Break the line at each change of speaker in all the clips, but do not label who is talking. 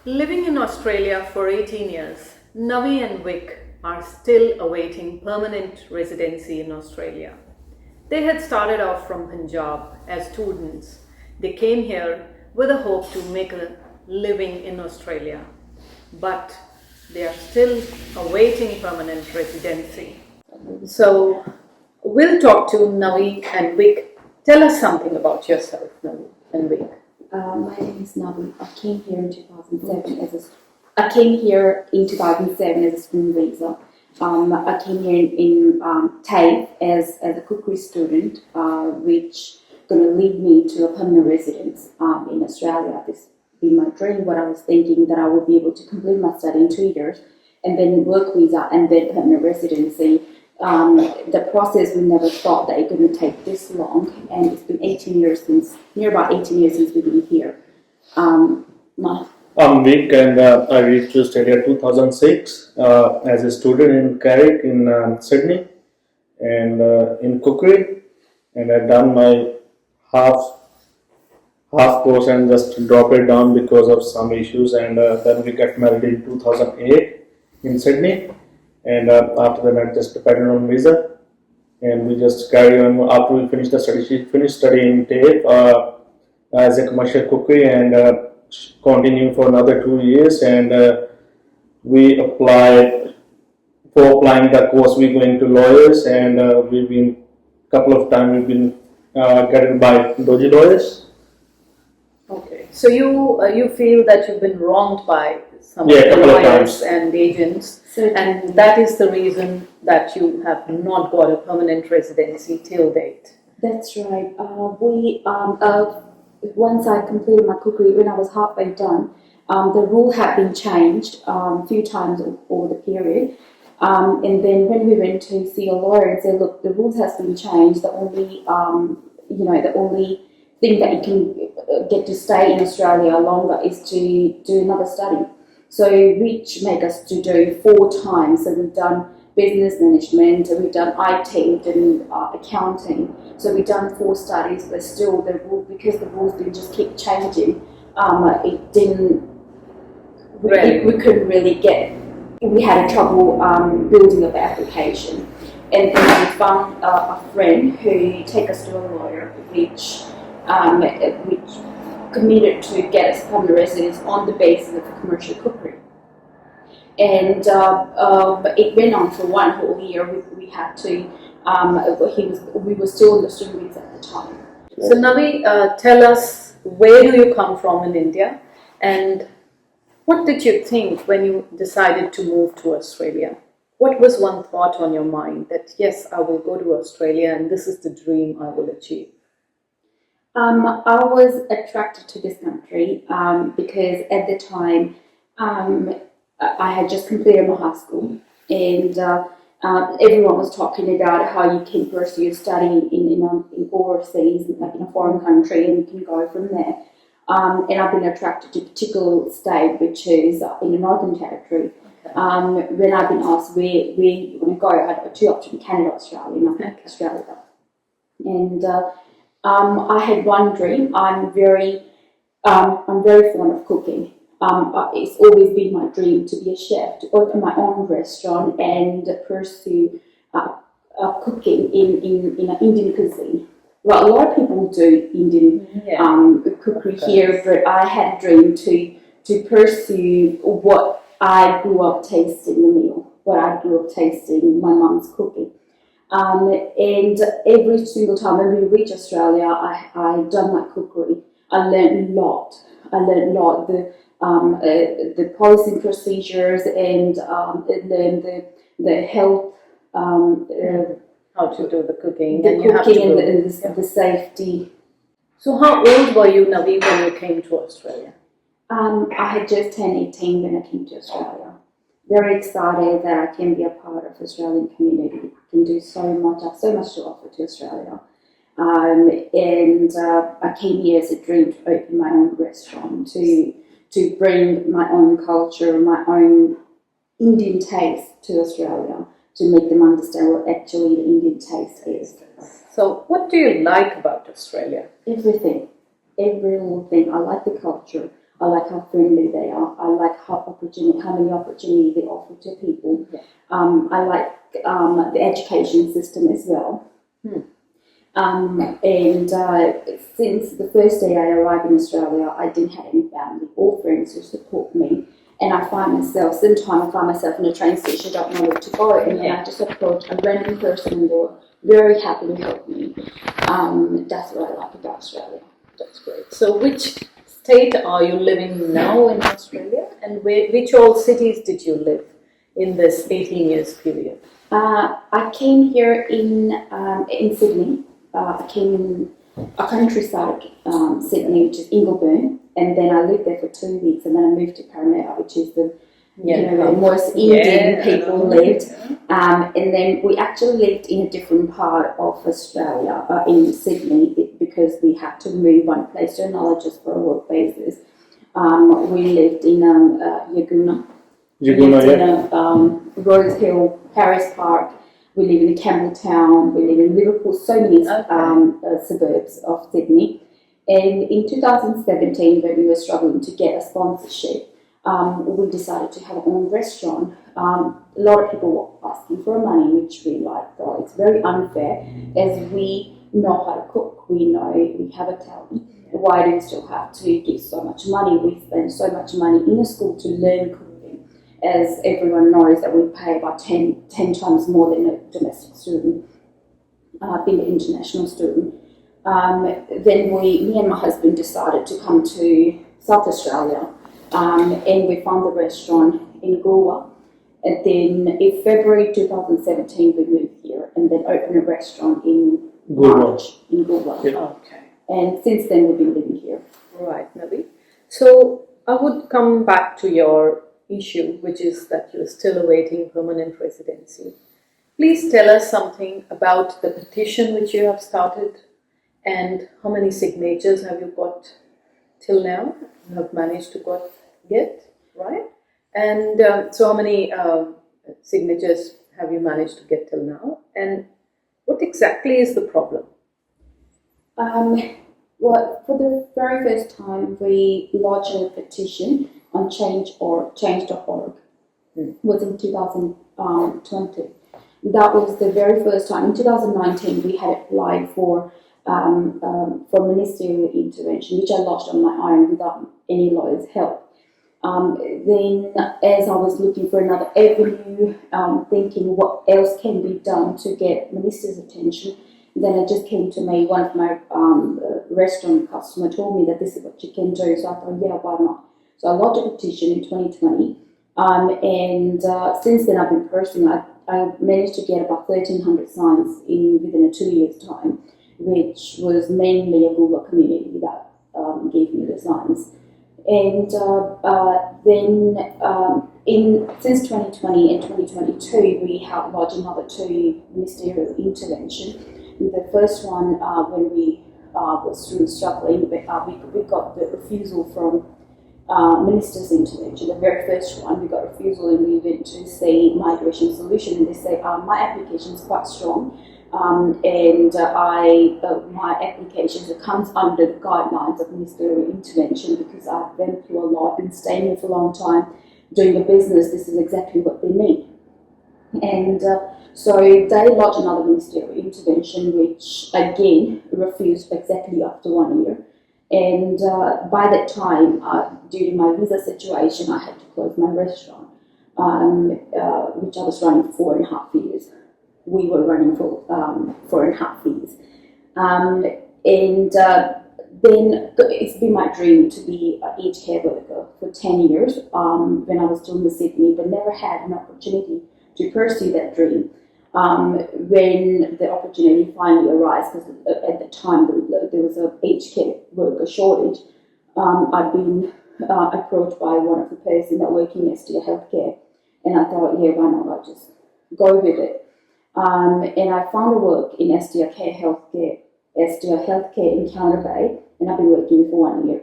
Living in Australia for 18 years, Navi and Vic are still awaiting permanent residency in Australia. They had started off from Punjab as students. They came here with a hope to make a living in Australia, but they are still awaiting permanent residency. So, we'll talk to Navi and Vic. Tell us something about yourself, Navi and Vic.
My name is Navi. I came here in 2007 I came here in 2007 as a student visa. I came here in TAFE as a cookery student, which going to lead me to a permanent residence in Australia. This been my dream. What I was thinking that I would be able to complete my study in 2 years, and then work visa, and then permanent residency. The process, we never thought that it's going to take this long, and it's been 18 years near about 18 years since we've been here.
I'm Vic, and I reached Australia 2006 as a student in Carrick in Sydney, and in cookery, and I've done my half course and just dropped it down because of some issues, and then we got married in 2008 in Sydney. And after that, I just depended on visa, and we just carry on. After we finished the study, she finished studying TAFE as a commercial cookery, and continued for another 2 years. And we applied for applying the course. We're going to lawyers, and we've been couple of times we've been guided by doji lawyers.
Okay, so you feel that you've been wronged by some
couple of
lawyers
times.
and agents,
Certainly.
and that is the reason that you have not got a permanent residency till date.
That's right. Once I completed my cookery, when I was halfway done, the rule had been changed a few times over the period. And then when we went to see a lawyer and said, look, the rules has been changed. The only thing that you can get to stay in Australia longer is to do another study. So which make us to do 4 times. So we've done business management, we've done IT, we've done accounting. So we've done 4 studies, but still the rule, because the rules didn't just keep changing, it didn't. We couldn't really get. We had trouble building up the application, and then we found a friend who take us to a lawyer, which committed to get us permanent residence on the basis of commercial cookery. And it went on for 1 whole year. We had to. We were still in the student visa at the time.
So Navi, tell us, where do you come from in India, and what did you think when you decided to move to Australia? What was one thought on your mind that yes, I will go to Australia and this is the dream I will achieve?
I was attracted to this country because at the time I had just completed my high school, and everyone was talking about how you can pursue your study in overseas, like in a foreign country, and you can go from there. And I've been attracted to a particular state, which is in the Northern Territory. Okay. When I've been asked where you want to go, I had 2 options: Canada, Australia, and I picked Australia. And I had one dream. I'm very fond of cooking. It's always been my dream to be a chef, to open my own restaurant and pursue cooking in an Indian cuisine. Well, a lot of people do Indian cookery here, but I had a dream to pursue what I grew up tasting, the meal, what I grew up tasting, my mom's cooking. And every single time when we reach Australia, I done my cookery. I learned a lot. The policy and procedures, and learned the health.
How to do the cooking,
and the safety.
So how old were you, Navi, when you came to Australia?
I had just turned 18 when I came to Australia. Very excited that I can be a part of the Australian community. I can do so much. I have so much to offer to Australia. And I came here as a dream to open my own restaurant, to bring my own culture, my own Indian taste to Australia, to make them understand what actually the Indian taste is.
So what do you like about Australia?
Everything. Every little thing. I like the culture. I like how friendly they are. I like how many opportunities they offer to people.
Yeah.
I like the education system as well. And since the first day I arrived in Australia, I didn't have any family or friends to support me. And I find myself in a train station, don't know where to go. And then I just approach a random person and they were very happy to help me. That's what I like about Australia.
That's great. So which state are you living now in Australia, and which all cities did you live in this 18 years period?
I came here in Sydney. I came in a countryside Sydney, which is Ingleburn, and then I lived there for 2 weeks, and then I moved to Parramatta, which is the where most Indian people lived. And then we actually lived in a different part of Australia, in Sydney, because we had to move one place to another just for a work basis. We lived in Yaguna. We lived in Rose Hill, Harris Park. We live in Campbelltown. We live in Liverpool. So many suburbs of Sydney. And in 2017, when we were struggling to get a sponsorship, we decided to have our own restaurant. A lot of people were asking for money, which we like, though it's very unfair, as we know how to cook, we know we have a talent. Why do we still have to give so much money? We spend so much money in a school to learn cooking, as everyone knows that we pay about 10 times more than a domestic student, being an international student. Then me and my husband decided to come to South Australia. And we found the restaurant in Goolwa. And then in February 2017, we moved here and then opened a restaurant in March in Goolwa.
Yeah.
Okay.
And since then, we've been living here.
Right, Navi. So I would come back to your issue, which is that you're still awaiting permanent residency. Please tell us something about the petition which you have started, and how many signatures have you got till now? You have managed to get, right? And so how many signatures have you managed to get till now? And what exactly is the problem?
Well, for the very first time, we lodged a petition on change.org. Was in 2020. That was the very first time. In 2019, we had applied for ministerial intervention, which I lodged on my own without any lawyer's help. Then, as I was looking for another avenue, thinking what else can be done to get minister's attention, then it just came to me. One of my restaurant customers told me that this is what you can do. So I thought, yeah, why not? So I lodged a petition in 2020, and since then I've been pursuing. I managed to get about 1,300 signs within a 2 years' time, which was mainly a Google community that gave me the signs. And since 2020 and 2022, we have lodged another 2 ministerial intervention. The first one, when we was really struggling, we got the refusal from minister's intervention. The very first one, we got refusal, and we went to say migration solution, and they say my application is quite strong. And my application comes under the guidelines of ministerial intervention because I've been through a lot, been staying here for a long time, doing a business. This is exactly what they need. And so they lodged another ministerial intervention, which again refused exactly after 1 year. And by that time, due to my visa situation, I had to close my restaurant, which I was running for 4.5 years. We were running for 4.5 years. Then it's been my dream to be an aged care worker for 10 years when I was still in Sydney, but never had an opportunity to pursue that dream. When the opportunity finally arose, because at the time there was an aged care worker shortage, I'd been approached by one of the persons that work in SDA Healthcare, and I thought, yeah, why not? I just go with it. And I found a work in SDA Healthcare in Counter Bay, and I've been working for 1 year.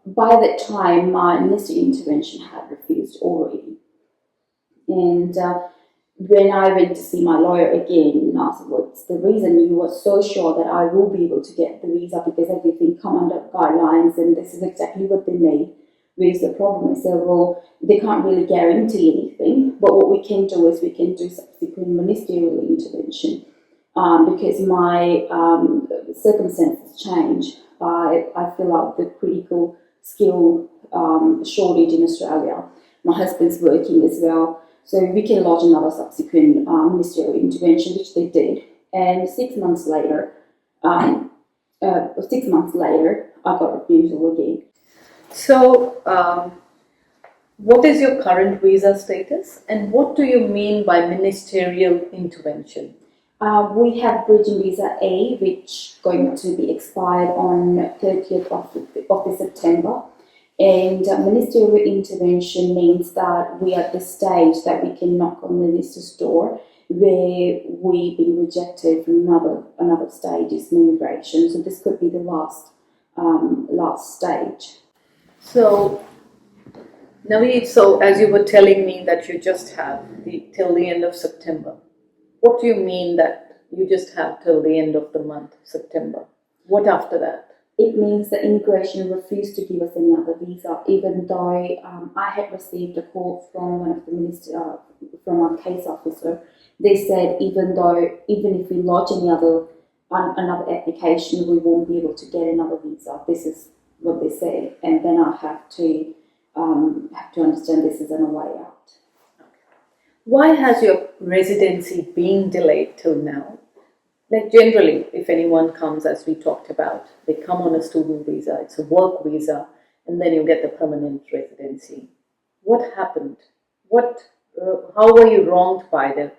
By that time, my ministry intervention had refused already. And when I went to see my lawyer again and asked what's the reason, you were so sure that I will be able to get the visa because everything come under guidelines and this is exactly what they need. Where's the problem? I said, well, they can't really guarantee anything, but what we can do is we can do subsequent ministerial intervention because my circumstances change. I fill out the critical skill shortage in Australia. My husband's working as well. So we can lodge another subsequent ministerial intervention, which they did. And 6 months later, I got refusal again.
So, what is your current visa status and what do you mean by ministerial intervention?
We have bridging visa A, which going to be expired on 30th of September. And ministerial intervention means that we are at the stage that we can knock on the minister's door where we've been rejected from another stage is immigration. So this could be the last stage.
So, Naveed, so as you were telling me that you just have till the end of September, what do you mean that you just have till the end of the month, September? What after that?
It means that immigration refused to give us any other visa, even though I had received a call from one of the from our case officer. They said even if we lodge another application, we won't be able to get another visa. This is what they said, and then I have to understand this is on a way out.
Why has your residency been delayed till now? Like generally, if anyone comes, as we talked about, they come on a student visa, it's a work visa, and then you get the permanent residency. What happened? How were you wronged by the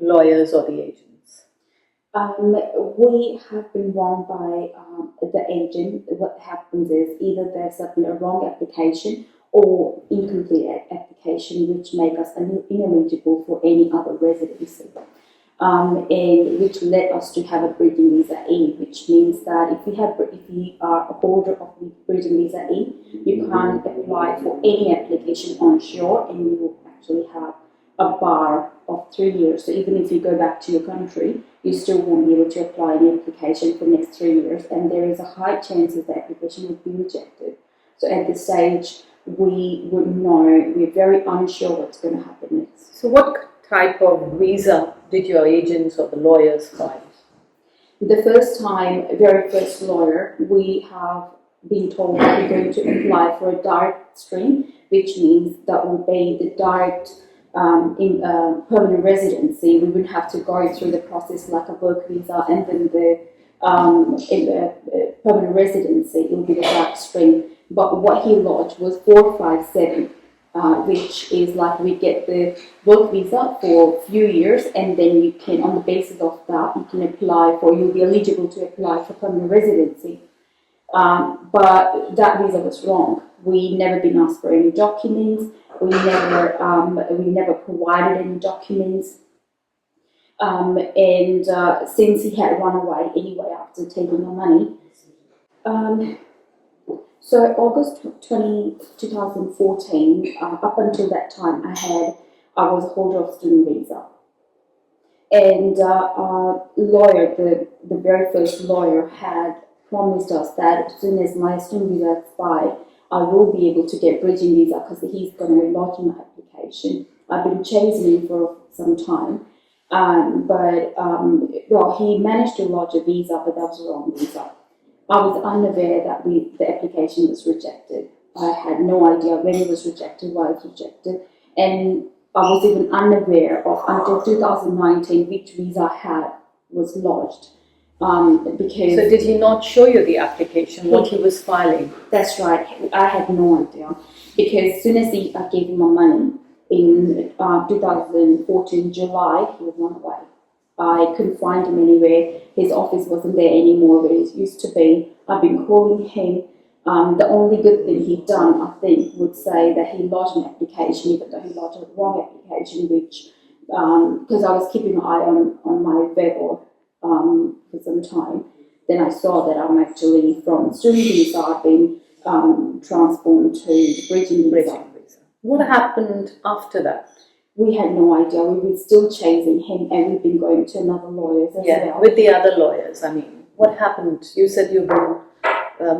lawyers or the agents?
We have been wronged by the agent. What happens is either they submit a wrong application or incomplete application, which make us ineligible for any other residency. And which led us to have a bridging visa E, which means that if you are a holder of the bridging visa E, you can't apply for any application onshore, and you will actually have a bar of 3 years. So even if you go back to your country, you still won't be able to apply any application for the next 3 years, and there is a high chance that the application would be rejected. So at this stage, we would know, we're very unsure what's going to happen next.
So what type of visa did your agents or the lawyers file?
The very first lawyer, we have been told that we're going to apply for a direct stream, which means that will be the direct permanent residency. We wouldn't have to go through the process like a work visa and then the permanent residency. It will be the direct stream. But what he lodged was 457. Which is like we get the work visa for a few years, and then you can, on the basis of that, you can apply for, you'll be eligible to apply for permanent residency. But that visa was wrong. We never been asked for any documents. We never provided any documents. And since he had run away anyway after taking our money. So August 2014, up until that time, I was a holder of student visa. And our lawyer, the very first lawyer, had promised us that as soon as my student visa expired, I will be able to get bridging visa because he's going to lodge my application. I've been chasing him for some time. But he managed to lodge a visa, but that was the wrong visa. I was unaware that the application was rejected. I had no idea when it was rejected, why it was rejected, and I was even unaware of until 2019 which visa I had was lodged. Because
so did he not show you the application, what he was filing?
That's right. I had no idea because as soon as I gave him my money in 2014 July, he was run away. I couldn't find him anywhere. His office wasn't there anymore where it used to be. I've been calling him. The only good thing he'd done, I think, would say that he lodged an application, even though he lodged a wrong application, which, because I was keeping an eye on my web for some time. Then I saw that I'm actually from student visa, I've been transformed to the bridging visa.
What happened after that?
we had no idea. We were still chasing him, and we've been going to another lawyers as well.
With the other lawyers. I mean, what happened? You said you've been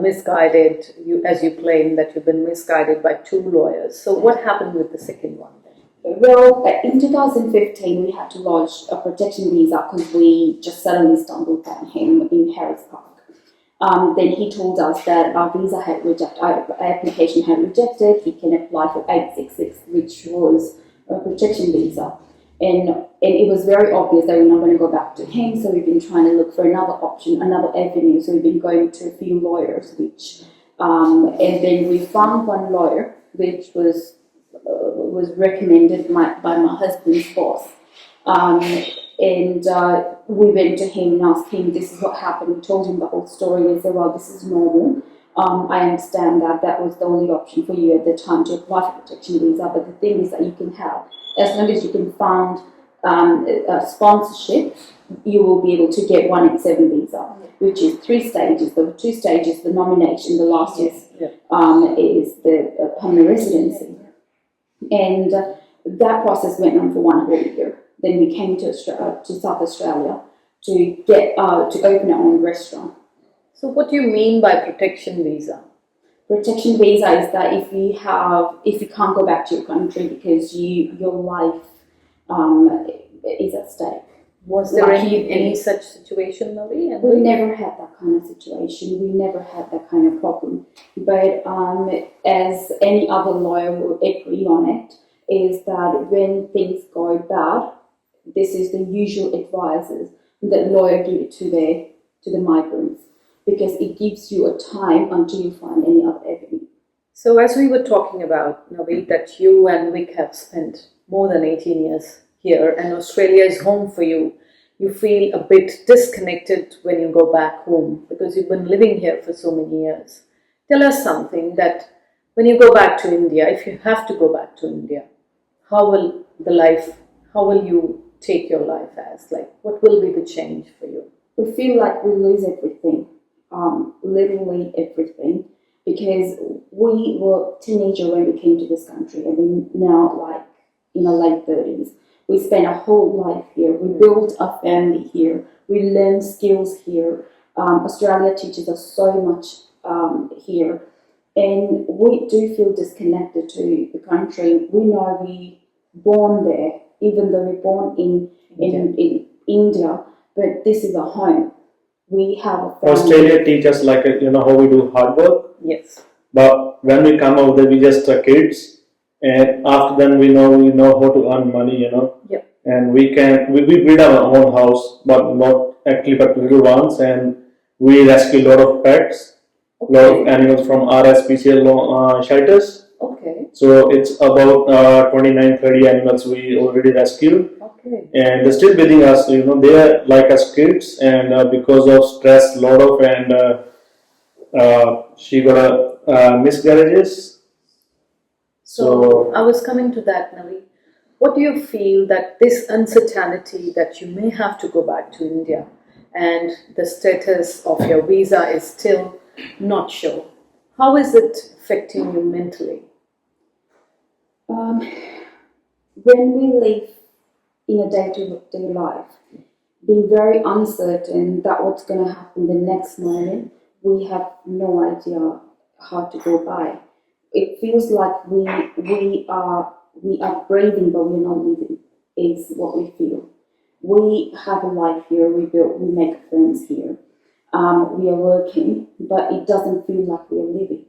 misguided. As you claim that you've been misguided by 2 lawyers. So what happened with the second one then?
Well, in 2015, we had to lodge a protection visa because we just suddenly stumbled upon him in Harris Park. Then he told us that our visa had rejected, our application had rejected. He can apply for 866, which was a protection visa. And it was very obvious that we're not going to go back to him, so we've been trying to look for another option, another avenue. So we've been going to a few lawyers, and then we found one lawyer, which was recommended by my husband's boss. We went to him and asked him, this is what happened. We told him the whole story, and he said, well, this is normal. I understand that was the only option for you at the time to apply for protection visa, but the thing is that you can have, as long as you can find a sponsorship, you will be able to get 187 visa, which is 3 stages. There were 2 stages, the nomination, the last is the permanent residency. And that process went on for 1 whole year. Then we came to South Australia to get to open our own restaurant.
So what do you mean by protection visa?
Protection visa is that if you can't go back to your country because your life is at stake.
Was there any such situation, Navi?
We never had that kind of situation. We never had that kind of problem. But as any other lawyer will agree on it, is that when things go bad, this is the usual advices that lawyer give to the migrants, because it gives you a time until you find any other avenue.
So as we were talking about, Navi, that you and Vic have spent more than 18 years here and Australia is home for you, you feel a bit disconnected when you go back home because you've been living here for so many years. Tell us something that when you go back to India, if you have to go back to India, how will you take your life as? Like, what will be the change for you?
We feel like we lose everything, literally everything, because we were teenagers when we came to this country, and we now like in our late 30s. We spent our whole life here. We built a family here. We learn skills here. Australia teaches us so much here, and we do feel disconnected to the country. We know we born there, even though we're born in India, but this is our home. We have a family.
Australia teaches how we do hard work.
Yes.
But when we come out there, we just are kids, and after then we know how to earn money.
Yep.
And we build our own house, but little ones, and we rescue a lot of pets, a lot of animals from RSPCA shelters.
Okay.
So it's about 29-30 animals we already rescued.
Okay.
And they're still within us, they are like us kids, and because of stress, she got miscarriages.
So I was coming to that, Navi. What do you feel that this uncertainty that you may have to go back to India and the status of your visa is still not sure? How is it affecting you mentally?
When we live in a day-to-day life, being very uncertain that what's going to happen the next moment, we have no idea how to go by. It feels like we are breathing, but we're not living, is what we feel. We have a life here, we make friends here. We are working, but it doesn't feel like we are living.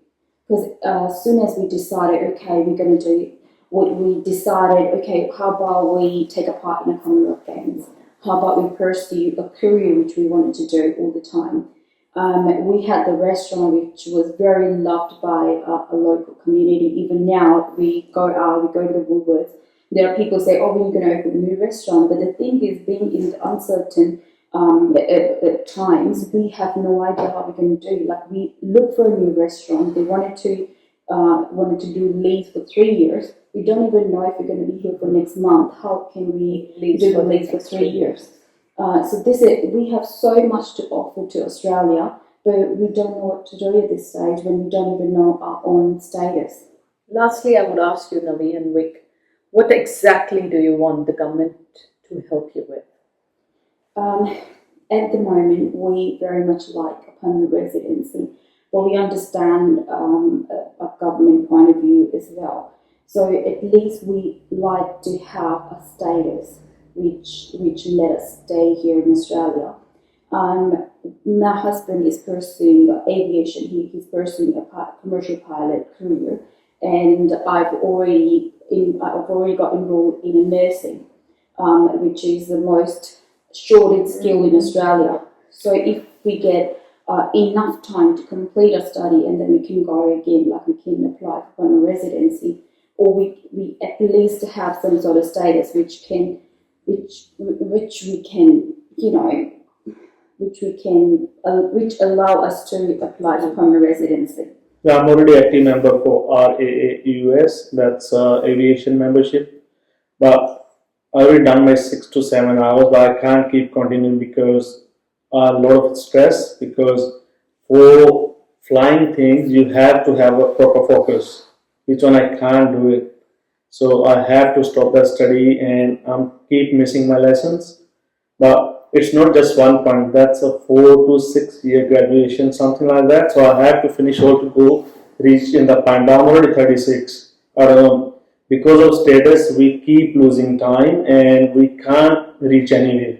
Because as soon as we decided, okay, we're going to do what we decided, okay, how about we take a part in a Commonwealth Games? How about we pursue a career which we wanted to do all the time? We had the restaurant which was very loved by a local community. Even now, we go to the Woolworths. There are people say, oh, we're going to open a new restaurant. But the thing is, being in the uncertain times, we have no idea how we're going to do. Like, we look for a new restaurant. They wanted to do lease for 3 years. We don't even know if we're going to be here for next month. How can we do the lease for 3 years? So we have so much to offer to Australia, but we don't know what to do at this stage when we don't even know our own status.
Lastly, I would ask you, Navi and Vic, What exactly do you want the government to help you with?
At the moment, we very much like a permanent residency, but we understand a government point of view as well. So at least we like to have a status which let us stay here in Australia. My husband is pursuing aviation. He's pursuing a commercial pilot career, and I've already got enrolled in a nursing, which is the most shorted skill in Australia. So if we get enough time to complete our study, and then we can go again, like we can apply for a residency, or we at least have some sort of status which allow us to apply for permanent residency.
Yeah, I'm already active member for RAAUS, that's aviation membership. But I already done my 6 to 7 hours, but I can't keep continuing because a lot of stress. Because for flying things, you have to have a proper focus, which one I can't do it. So I have to stop the study and keep missing my lessons. But it's not just one point, that's a 4 to 6 year graduation, something like that. So I have to finish all to go reach in the point. I'm already 36. I don't know. Because of status, we keep losing time and we can't reach anywhere.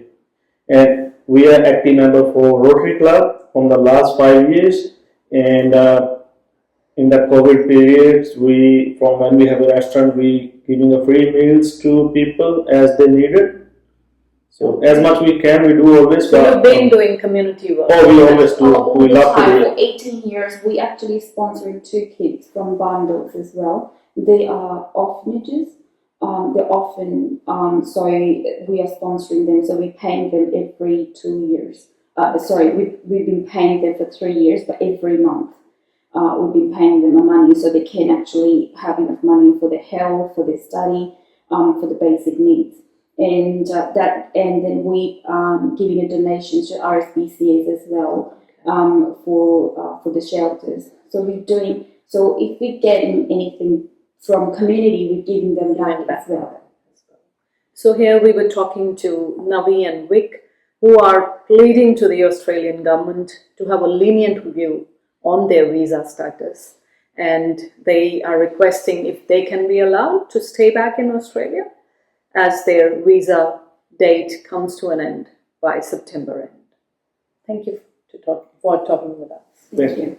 And we are active member for Rotary Club from the last 5 years. And in the COVID periods, from when we have a restaurant, we giving a free meals to people as they need it. So as much we can, we do always.
So you've been doing community work?
Oh, we always do. We love to do
For 18 years, we actually sponsoring 2 kids from bundles as well. They are orphanages. They're often, so we are sponsoring them. So we're paying them every 2 years. We've been paying them for 3 years, but every month we've been paying them money so they can actually have enough money for their health, for their study, for the basic needs. And then we giving a donations to RSPCAs as well for the shelters. So we're doing. So if we're getting anything from community, we're giving them back as well.
So here we were talking to Navi and Vic, who are pleading to the Australian government to have a lenient view on their visa status, and they are requesting if they can be allowed to stay back in Australia as their visa date comes to an end by September end. Thank you for talking with us.
Thank you.